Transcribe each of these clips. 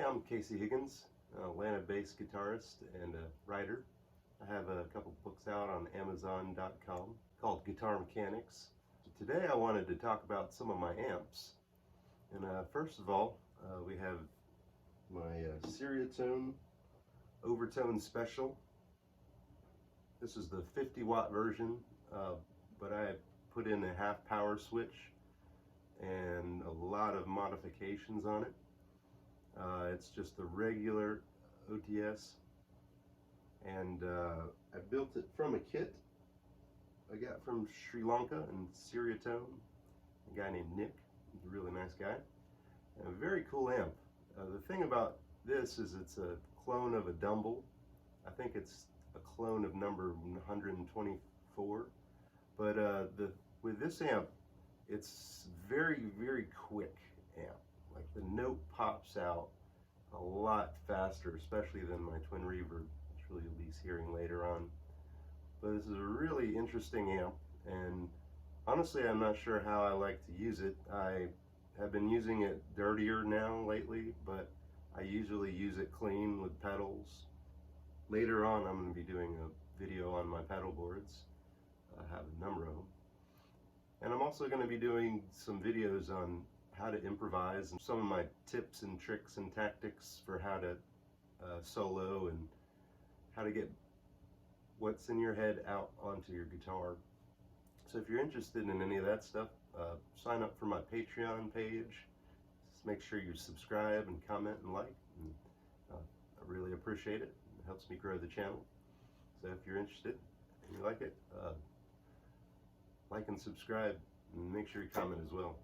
I'm Casey Higgins, Atlanta-based guitarist and a writer. I have a couple books out on Amazon.com called Guitar Mechanics. Today I wanted to talk about some of my amps. And first of all, we have my Ceriatone Overtone Special. This is the 50-watt version, but I put in a half power switch and a lot of modifications on it. It's just a regular OTS, and I built it from a kit I got from Sri Lanka and Ceriatone, a guy named Nick. He's a really nice guy, and a very cool amp. The thing about this is it's a clone of a Dumble. I think it's a clone of number 124, but with this amp, it's very quick amp. Like the note pops out a lot faster, especially than my twin reverb, which you'll be hearing later on. But this is a really interesting amp, and honestly I'm not sure how I like to use it. I have been using it dirtier now lately, but I usually use it clean with pedals. Later on I'm going to be doing a video on my pedal boards. I have a number of them. And I'm also going to be doing some videos on how to improvise and some of my tips and tricks and tactics for how to solo and how to get what's in your head out onto your guitar. So if you're interested in any of that stuff, sign up for my Patreon page. Just make sure you subscribe and comment and like. And, I really appreciate it. It helps me grow the channel. So if you're interested and you like it, like and subscribe, and make sure you comment as well.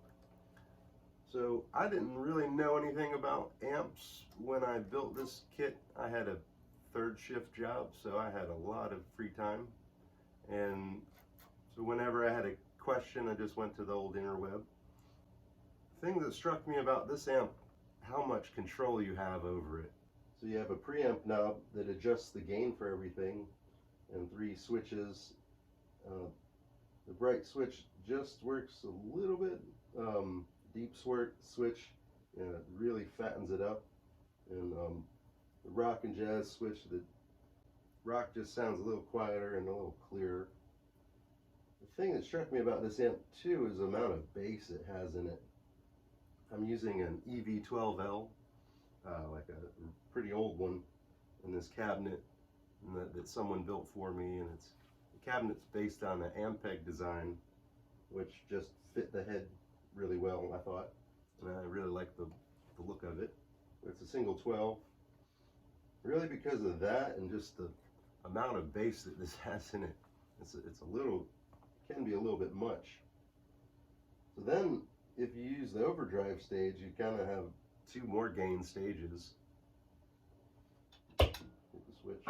So I didn't really know anything about amps when I built this kit. I had a third shift job, so I had a lot of free time, and so whenever I had a question, I just went to the old interweb. The thing that struck me about this amp, how much control you have over it. So you have a preamp knob that adjusts the gain for everything, and 3 switches. The bright switch just works a little bit. Deep switch really fattens it up, and the rock and jazz switch, the rock just sounds a little quieter and a little clearer. The thing that struck me about this amp too is the amount of bass it has in it. I'm using an EV12L, like a pretty old one, in this cabinet that someone built for me, and the cabinet's based on an Ampeg design, which just fit the head really well, I thought, and I really like the look of it. It's a single 12. Really, because of that and just the amount of bass that this has in it, it's a little, can be a little bit much. So then, if you use the overdrive stage, you kind of have 2 more gain stages. Hit the switch.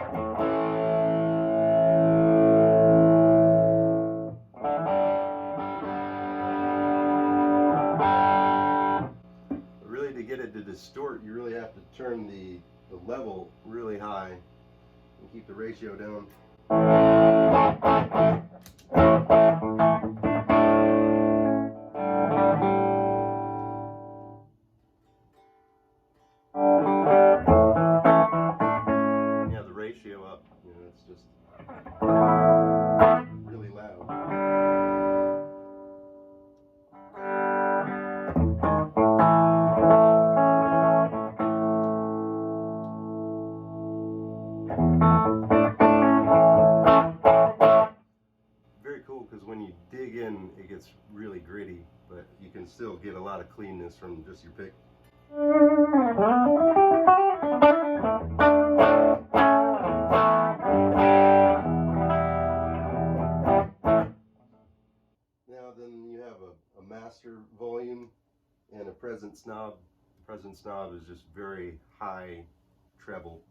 Really, to get it to distort, you really have to turn the level really high and keep the ratio down. Yeah, the ratio up, it's just really loud. Very cool, because when you dig in, it gets really gritty, but you can still get a lot of cleanness from just your pick. Now then you have a master volume and a presence knob. The presence knob is just very high treble.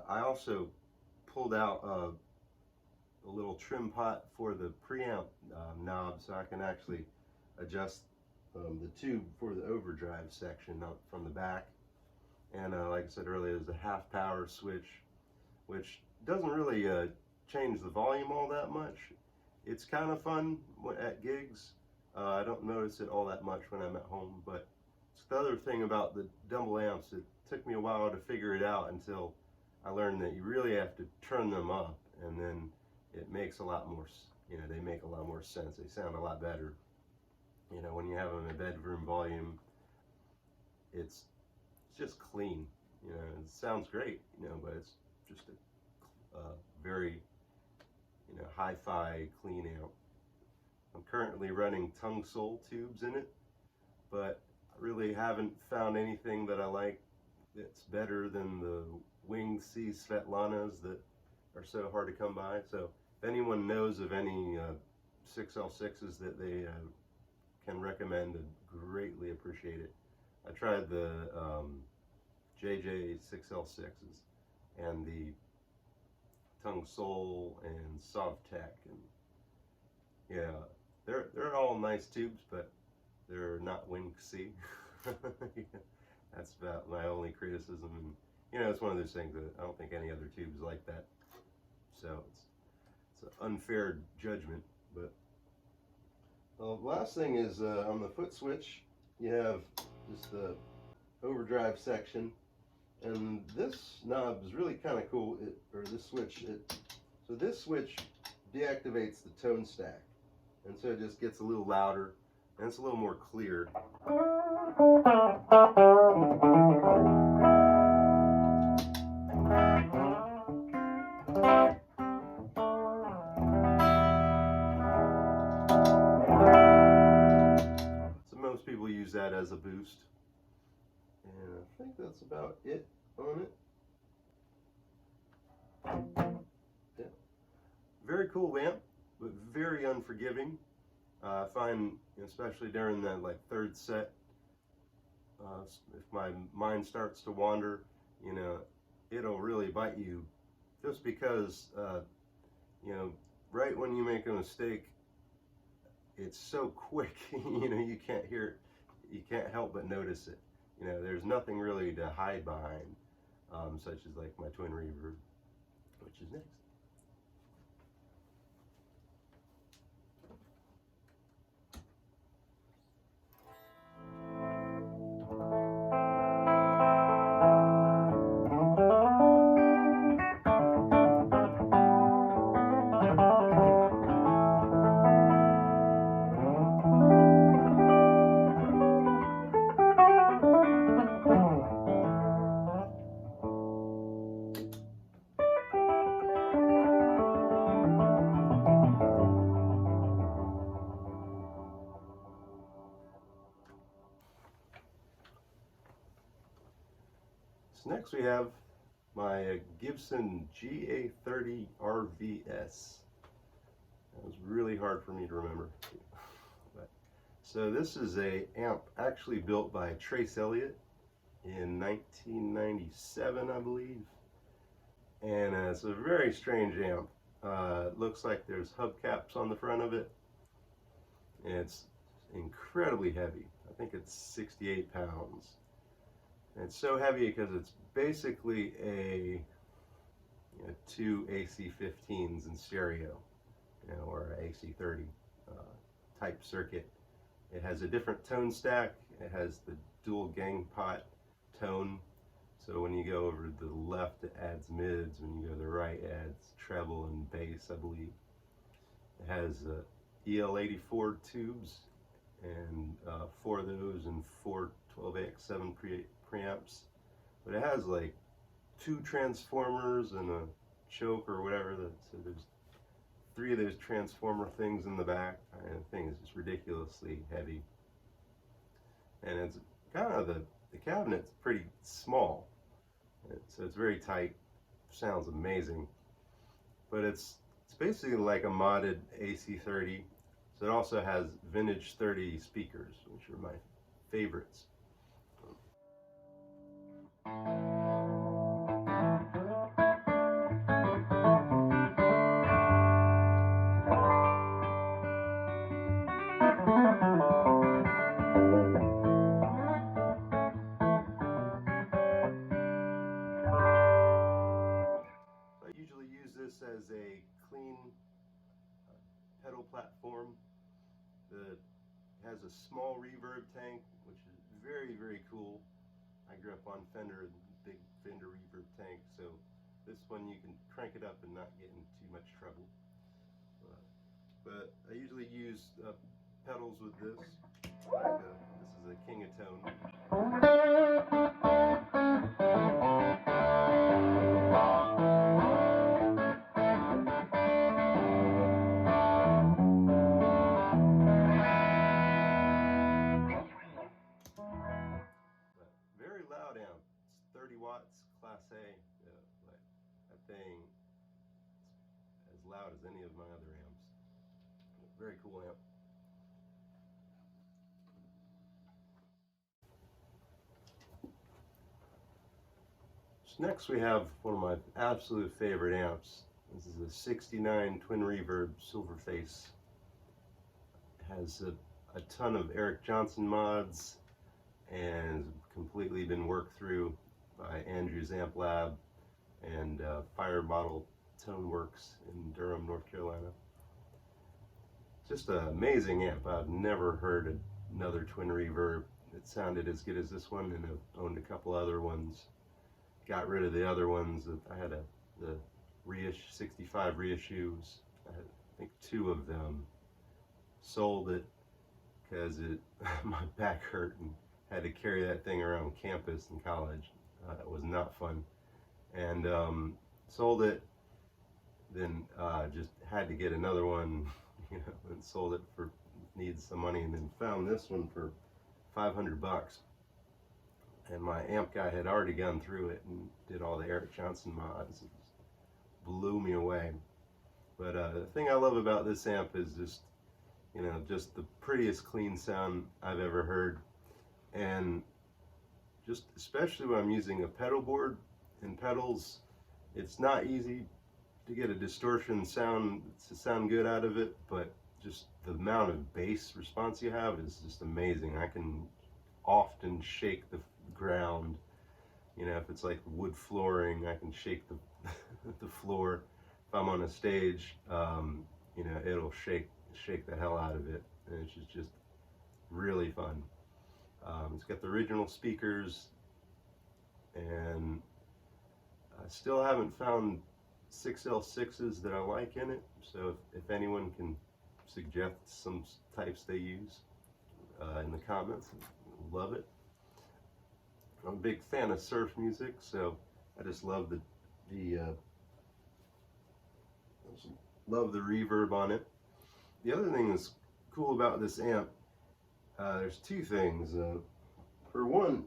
I also pulled out a little trim pot for the preamp knob, so I can actually adjust the tube for the overdrive section up from the back. And like I said earlier, there's a half power switch, which doesn't really change the volume all that much. It's kind of fun at gigs. I don't notice it all that much when I'm at home, but the other thing about the Dumble amps. It took me a while to figure it out until I learned that you really have to turn them up, and then it makes a lot more, they make a lot more sense. They sound a lot better. When you have them at bedroom volume, it's just clean. It sounds great, but it's just a very, hi-fi clean amp. I'm currently running tongue sole tubes in it, but I really haven't found anything that I like that's better than the Wing C Svetlanas that are so hard to come by. So if anyone knows of any 6L6s that they can recommend, I'd greatly appreciate it. I tried the JJ 6L6s and the Tongue Sole and Sovtech, and yeah, they're all nice tubes, but they're not Wing C. That's about my only criticism, and it's one of those things that I don't think any other tube's like that. So it's an unfair judgment. But the last thing is on the foot switch, you have just the overdrive section, and this knob is really kind of cool. So this switch deactivates the tone stack, and so it just gets a little louder and it's a little more clear. So most people use that as a boost, and I think that's about it on it. Yeah. Very cool amp, but very unforgiving. I find, especially during that third set, if my mind starts to wander, it'll really bite you, just because, right when you make a mistake, it's so quick, you can't hear it, you can't help but notice it. There's nothing really to hide behind, such as my twin reverb, which is next. So next we have my Gibson Ga30 Rvs. That was really hard for me to remember. So this is a amp actually built by Trace Elliott in 1997, I believe. And it's a very strange amp. It looks like there's hubcaps on the front of it. And it's incredibly heavy. I think it's 68 pounds. And it's so heavy because it's basically two AC-15s in stereo, or AC-30 type circuit. It has a different tone stack. It has the dual gang pot tone. So when you go over to the left, it adds mids. When you go to the right, it adds treble and bass, I believe. It has EL84 tubes, and 4 of those, and 4 12AX7 preamps. But it has 2 transformers and a choke or whatever. So there's 3 of those transformer things in the back. And the thing is just ridiculously heavy. And it's kind of the cabinet's pretty small. So it's very tight. Sounds amazing. But it's basically like a modded AC-30. So it also has vintage 30 speakers, which are my favorites. I usually use this as a clean pedal platform that has a small reverb tank, which is very, very cool. I grew up on Fender, big Fender Reverb tank, so this one you can crank it up and not get in too much trouble. But I usually use pedals with this. This is a Ceriatone. Very loud amp. It's 30 watts, Class A. Like that thing is as loud as any of my other amps. Very cool amp. So next we have one of my absolute favorite amps. This is a 69 Twin Reverb Silverface. It has a ton of Eric Johnson mods and completely been worked through by Andrew's Amp Lab and Fire Bottle Tone Works in Durham, North Carolina. Just an amazing amp. I've never heard another Twin Reverb that sounded as good as this one, and I've owned a couple other ones. Got rid of the other ones. I had the 65 reissues. I had, I think, 2 of them. Sold it because my back hurt and had to carry that thing around campus in college. It was not fun. And sold it. Then just had to get another one, you know, and sold it for needs some money, and then found this one for $500. And my amp guy had already gone through it and did all the Eric Johnson mods. It blew me away. But the thing I love about this amp is just, you know, just the prettiest clean sound I've ever heard. And just especially when I'm using a pedal board and pedals, it's not easy to get a distortion sound to sound good out of it, but just the amount of bass response you have is just amazing. I can often shake the ground, you know, if it's like wood flooring, I can shake the the floor. If I'm on a stage, you know, it'll shake the hell out of it, and it's just really fun. It's got the original speakers, and I still haven't found 6L6s that I like in it, so if anyone can suggest some types they use in the comments, love it. I'm a big fan of surf music, so I just love the reverb on it. The other thing that's cool about this amp, there's 2 things. For one,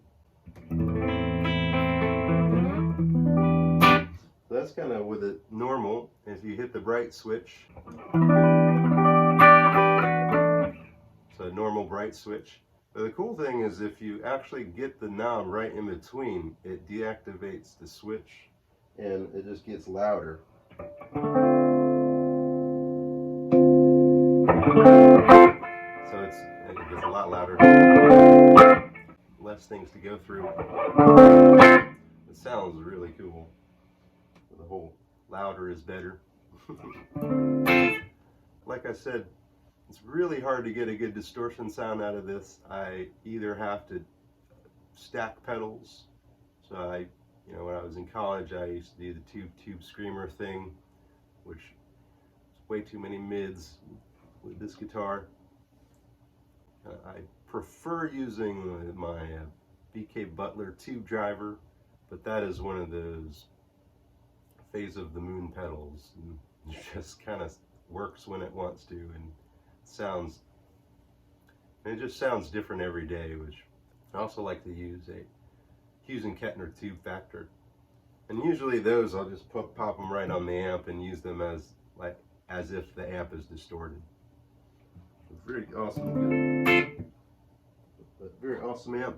so that's kind of with it normal. If you hit the bright switch, so a normal bright switch. But the cool thing is if you actually get the knob right in between, it deactivates the switch and it just gets louder. So it gets a lot louder. Less things to go through. It sounds really cool. The whole louder is better. Like I said, it's really hard to get a good distortion sound out of this. I either have to stack pedals. So you know, when I was in college, I used to do the tube screamer thing, which is way too many mids with this guitar. I prefer using my BK Butler tube driver, but that is one of those phase of the moon pedals. And it just kind of works when it wants to, and it just sounds different every day, which I also like to use a Hughes and Kettner tube factor. And usually those I'll just pop them right on the amp and use them as if the amp is distorted. Very awesome. Very awesome amp.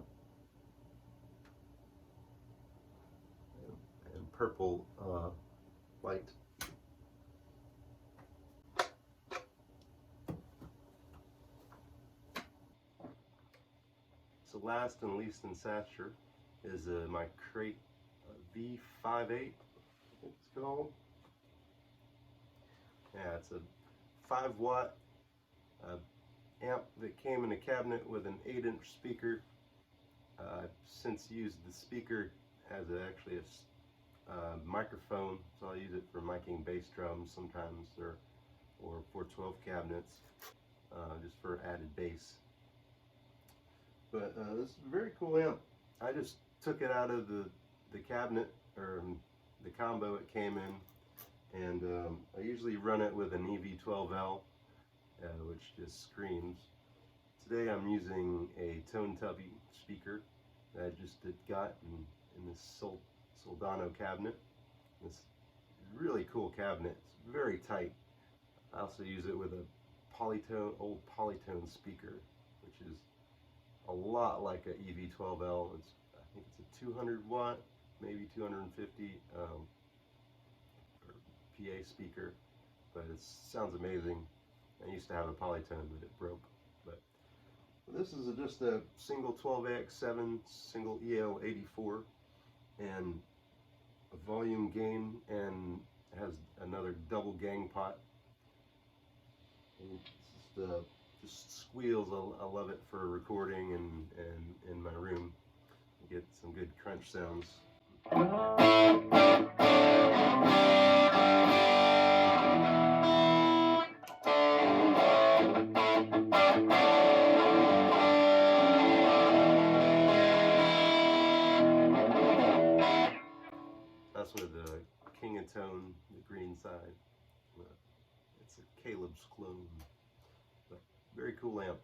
And purple light. So last and least in stature is my Crate V58, I think it's called. Yeah, it's a 5-watt amp that came in a cabinet with an 8-inch speaker I've since used the speaker as actually a microphone, so I'll use it for miking bass drums sometimes, or 412 cabinets, just for added bass. But this is a very cool amp. I just took it out of the cabinet, or the combo it came in, and I usually run it with an EV12L, which just screams. Today I'm using a Tone Tubby speaker that I just got in this Soldano cabinet. This really cool cabinet. It's very tight. I also use it with a old Polytone speaker, which is a lot like a EV12L. I think it's a 200 watt, maybe 250 PA speaker, but it sounds amazing. I used to have a Polytone, but it broke. But this is just a single 12AX7, single EL84, and a volume gain, and has another double gang pot. And just squeals. I love it for recording and in my room. You get some good crunch sounds. That's with the King of Tone, the green side. It's a Caleb's clone. But very cool amp.